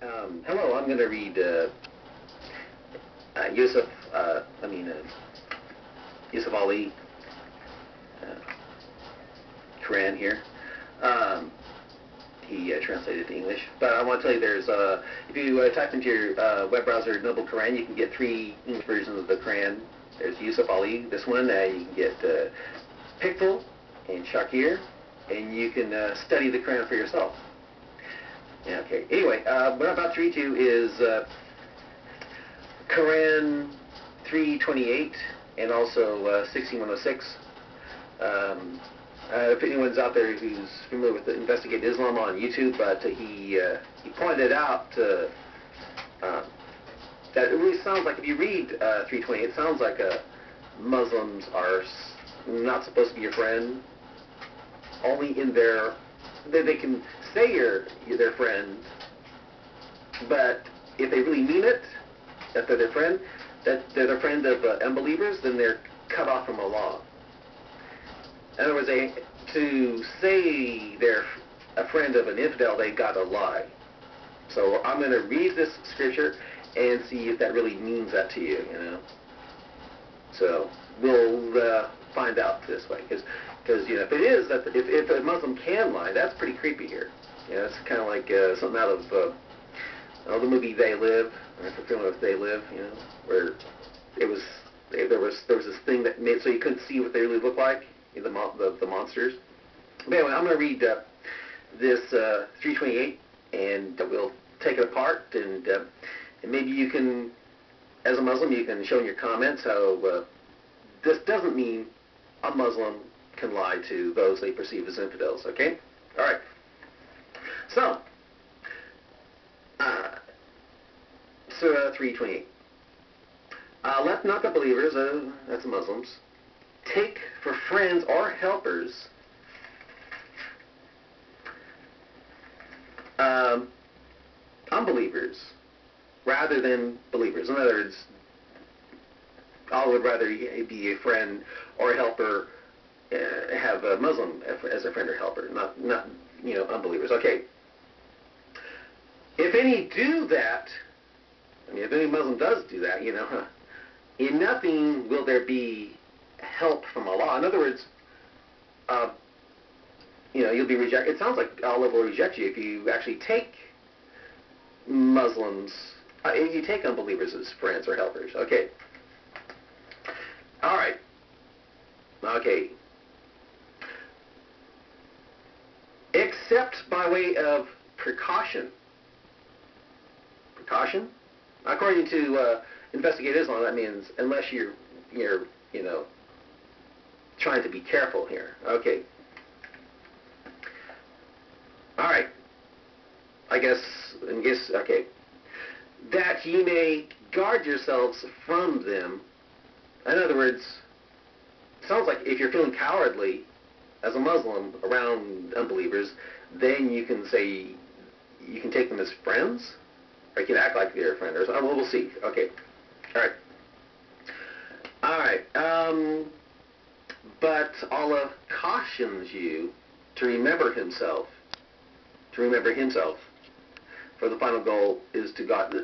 Hello, I'm going to read Yusuf, Yusuf Ali, uh, Qu'ran here. He translated to English. But I want to tell you if you type into your web browser Noble Qu'ran, you can get 3 English versions of the Qu'ran. There's Yusuf Ali, this one. You can get Pickful and Shakir, and you can study the Qu'ran for yourself. Yeah, okay. Anyway, what I'm about to read you is Qu'ran 328 and also 16106. If anyone's out there who's familiar with Investigate Islam on YouTube, but he pointed out that it really sounds like, if you read 328, it sounds like Muslims are not supposed to be your friend, only in their, they can say you're their friend, but if they really mean it, that they're their friend, that they're the friend of unbelievers, then they're cut off from Allah. In other words, to say they're a friend of an infidel, they got to lie. So I'm going to read this scripture and see if that really means that to you, you know. So we'll find out this way, because you know, if it is that if a Muslim can lie, that's pretty creepy here. You know, it's kind of like something out of the movie They Live. I don't know if you're familiar with They Live, you know, where there was this thing that made so you couldn't see what they really looked like, the monsters. But anyway, I'm going to read this 328, and we'll take it apart, and maybe you can, as a Muslim, you can show in your comments how this doesn't mean a Muslim can lie to those they perceive as infidels. Okay? All right. So, Surah 328. Let not the believers, that's the Muslims, take for friends or helpers unbelievers rather than believers. In other words, I would rather be a friend or a helper, have a Muslim as a friend or helper, not you know, unbelievers. Okay. If any do that, I mean, if any Muslim does do that, you know, in nothing will there be help from Allah. In other words, you know, you'll be rejected. It sounds like Allah will reject you if you actually take Muslims, if you take unbelievers as friends or helpers. Okay. All right. Okay. Except by way of precaution. Precaution? According to Investigate Islam, that means unless you're you know, trying to be careful here. Okay. All right. Okay. That ye may guard yourselves from them. In other words, it sounds like if you're feeling cowardly as a Muslim around unbelievers, then you can say, you can take them as friends, or you can act like they're a friend, or something. Well, we'll see. Okay. All right. All right. But Allah cautions you to remember Himself. To remember Himself. For the final goal is to God.